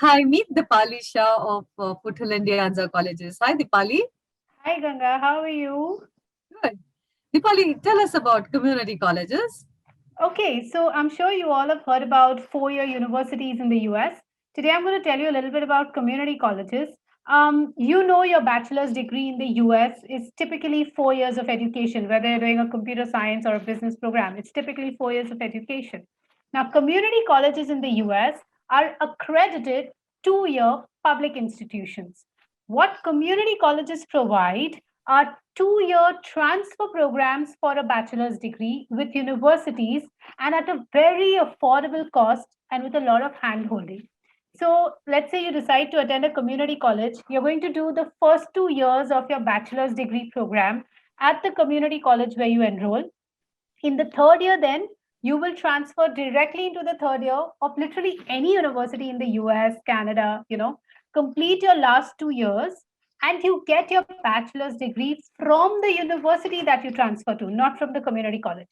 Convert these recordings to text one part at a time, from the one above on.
Hi, meet Dipali Shah of Foothill Indianza Colleges. Hi, Dipali. Hi Ganga, how are you? Good. Dipali, tell us about community colleges. Okay, so I'm sure you all have heard about four-year universities in the US. Today I'm going to tell you a little bit about community colleges. Your bachelor's degree in the US is typically 4 years of education, whether you're doing a computer science or a business program. It's typically 4 years of education. Now, community colleges in the US are accredited 2-year public institutions. What community colleges provide are 2-year transfer programs for a bachelor's degree with universities and at a very affordable cost and with a lot of hand holding. So, let's say you decide to attend a community college, you're going to do the first 2 years of your bachelor's degree program at the community college where you enroll. In the third year, then you will transfer directly into the third year of literally any university in the US, Canada, complete your last 2 years and you get your bachelor's degree from the university that you transfer to, not from the community college.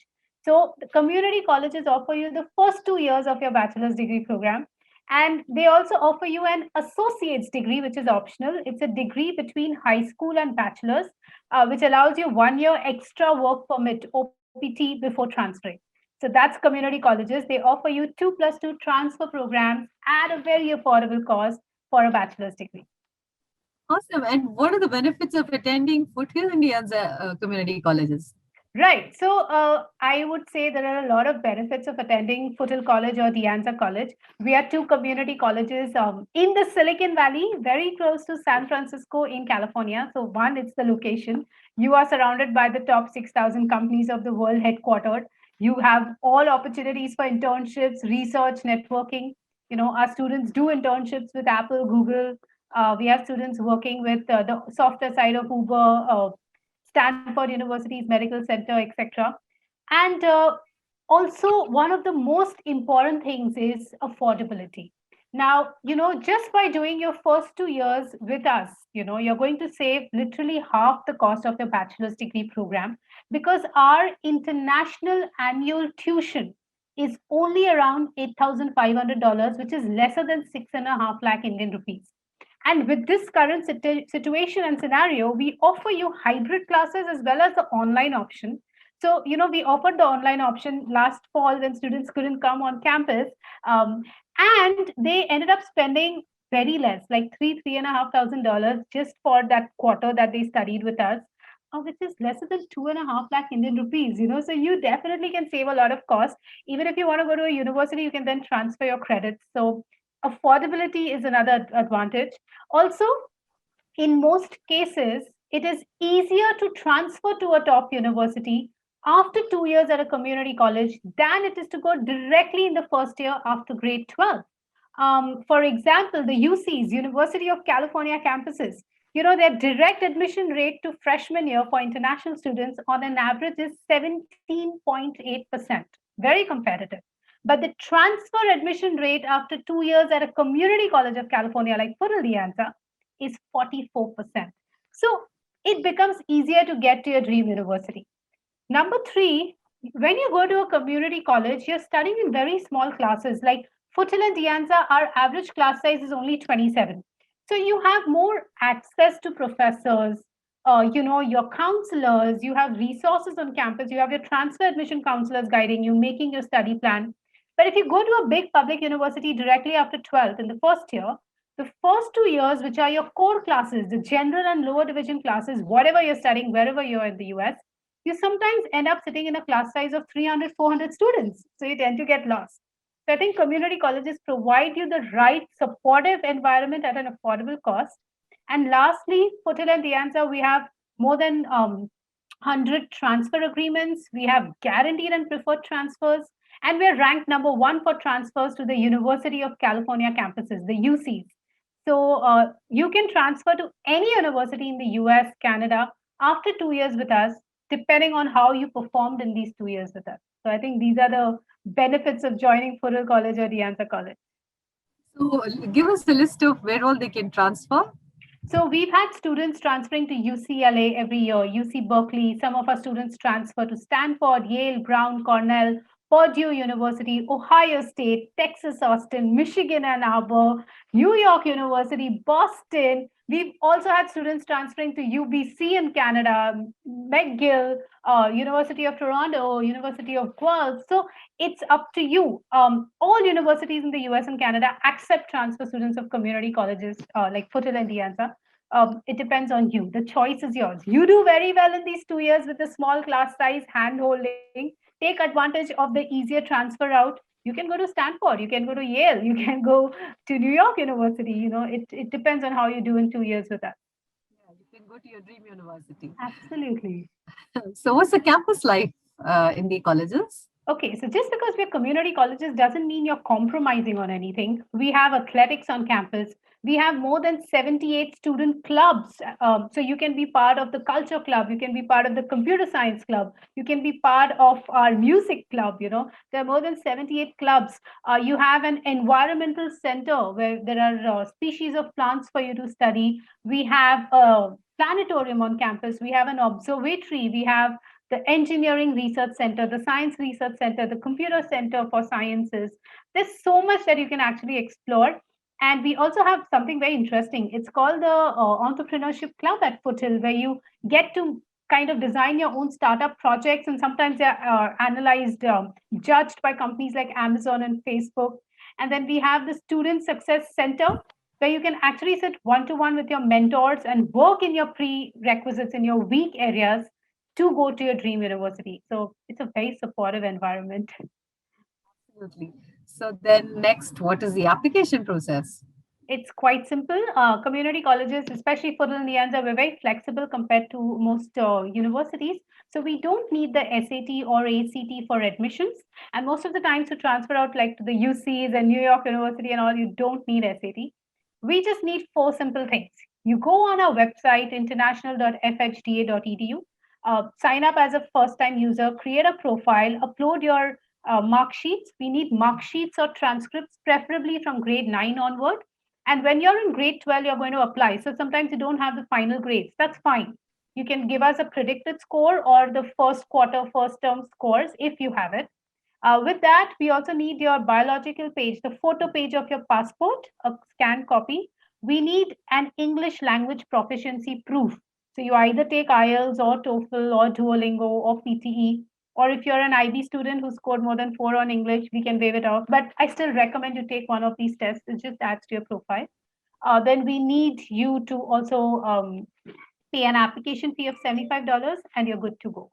So the community colleges offer you the first 2 years of your bachelor's degree program. And they also offer you an associate's degree, which is optional. It's a degree between high school and bachelor's, which allows you 1 year extra work permit, OPT, before transferring. So that's community colleges. They offer you 2+2 transfer programs at a very affordable cost for a bachelor's degree. Awesome. And what are the benefits of attending Foothill Indianza community colleges? Right. So I would say there are a lot of benefits of attending Foothill College or De Anza College. We are two community colleges in the Silicon Valley, very close to San Francisco in California. So, one, it's the location. You are surrounded by the top 6,000 companies of the world headquartered. You have all opportunities for internships, research, networking. Our students do internships with Apple, Google. We have students working with the software side of Uber, Stanford University's Medical Center, etc. And also, one of the most important things is affordability. Now, just by doing your first 2 years with us, you're going to save literally half the cost of your bachelor's degree program because our international annual tuition is only around $8,500, which is lesser than 6.5 lakh Indian rupees. And with this current situation and scenario, we offer you hybrid classes as well as the online option. So, we offered the online option last fall when students couldn't come on campus. And they ended up spending very less, like $3,500 just for that quarter that they studied with us, which is lesser than 2.5 lakh Indian rupees. So you definitely can save a lot of cost. Even if you want to go to a university, you can then transfer your credits. So affordability is another advantage. Also, in most cases, it is easier to transfer to a top university after 2 years at a community college than it is to go directly in the first year after grade 12. For example, the UCs, University of California campuses, their direct admission rate to freshman year for international students on an average is 17.8%, very competitive. But the transfer admission rate after 2 years at a community college of California like Full is 44%. So it becomes easier to get to your dream university. Number three, when you go to a community college, you're studying in very small classes. Like Foothill and De Anza, our average class size is only 27. So you have more access to professors, your counselors, you have resources on campus, you have your transfer admission counselors guiding you, making your study plan. But if you go to a big public university directly after 12th in the first year, the first 2 years, which are your core classes, the general and lower division classes, whatever you're studying, wherever you're in the US, you sometimes end up sitting in a class size of 300, 400 students. So you tend to get lost. So I think community colleges provide you the right supportive environment at an affordable cost. And lastly, Foothill and De Anza, we have more than 100 transfer agreements. We have guaranteed and preferred transfers. And we're ranked number one for transfers to the University of California campuses, the UCs. So you can transfer to any university in the US, Canada, after 2 years with us, depending on how you performed in these 2 years with us. So I think these are the benefits of joining Furul College or De Anza College. So, give us a list of where all they can transfer. So we've had students transferring to UCLA every year, UC Berkeley. Some of our students transfer to Stanford, Yale, Brown, Cornell, Purdue University, Ohio State, Texas Austin, Michigan Ann Arbor, New York University, Boston. We've also had students transferring to UBC in Canada, McGill, University of Toronto, University of Guelph. So it's up to you. All universities in the US and Canada accept transfer students of community colleges like Foothill and De Anza. It depends on you. The choice is yours. You do very well in these 2 years with a small class size, hand holding. Take advantage of the easier transfer route. You can go to Stanford, you can go to Yale, you can go to New York University. It depends on how you do in 2 years with us. Yeah, you can go to your dream university. Absolutely. So what's the campus life in the colleges? Okay, so just because we're community colleges doesn't mean you're compromising on anything. We have athletics on campus. We have more than 78 student clubs. So you can be part of the culture club. You can be part of the computer science club. You can be part of our music club. There are more than 78 clubs. You have an environmental center where there are species of plants for you to study. We have a planetarium on campus. We have an observatory. We have the Engineering Research Center, the Science Research Center, the Computer Center for Sciences. There's so much that you can actually explore. And we also have something very interesting. It's called the Entrepreneurship Club at Foothill, where you get to kind of design your own startup projects. And sometimes they're analyzed, judged by companies like Amazon and Facebook. And then we have the Student Success Center, where you can actually sit one-to-one with your mentors and work in your prerequisites in your weak areas to go to your dream university. So it's a very supportive environment. Absolutely. So then next, what is the application process? It's quite simple. Community colleges, especially Foothill and De Anza, we're very flexible compared to most universities. So we don't need the SAT or ACT for admissions. And most of the times to transfer out like to the UCs and New York University and all, you don't need SAT. We just need 4 simple things. You go on our website, international.fhda.edu, sign up as a first-time user, create a profile, upload your mark sheets. We need mark sheets or transcripts, preferably from grade 9 onward. And when you're in grade 12, you're going to apply. So sometimes you don't have the final grades. That's fine. You can give us a predicted score or the first quarter, first term scores if you have it. With that, we also need your biological page, the photo page of your passport, a scanned copy. We need an English language proficiency proof. So you either take IELTS or TOEFL or Duolingo or PTE, or if you're an IB student who scored more than 4 on English, we can waive it off. But I still recommend you take one of these tests. It just adds to your profile. Then we need you to also pay an application fee of $75 and you're good to go.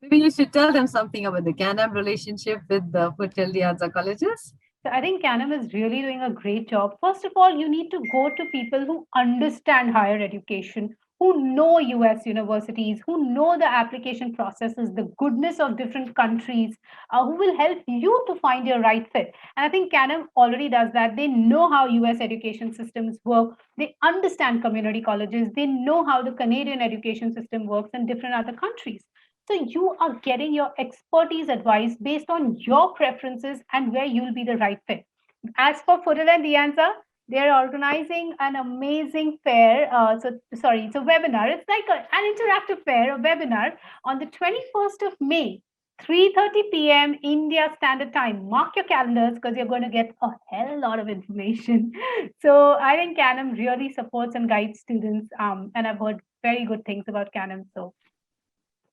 Maybe you should tell them something about the CanAm relationship with the Foothill De Anza colleges. So I think CanAm is really doing a great job. First of all, you need to go to people who understand higher education, who know US universities, who know the application processes, the goodness of different countries, who will help you to find your right fit. And I think CanAm already does that. They know how US education systems work. They understand community colleges. They know how the Canadian education system works in different other countries. So you are getting your expertise advice based on your preferences and where you'll be the right fit. As for Foothill and De Anza, they're organizing an amazing fair. It's a webinar. It's like an interactive fair, a webinar on the 21st of May, 3:30 p.m. India Standard Time. Mark your calendars because you're going to get a hell lot of information. So I think CanAm really supports and guides students. And I've heard very good things about CanAm. So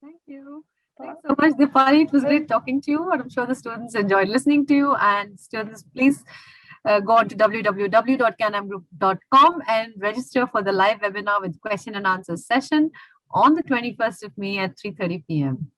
thank you. Thanks so much, Dipali. It was great talking to you. And I'm sure the students enjoyed listening to you. And students, please go on to www.canamgroup.com and register for the live webinar with question and answer session on the 21st of May at 3:30 p.m.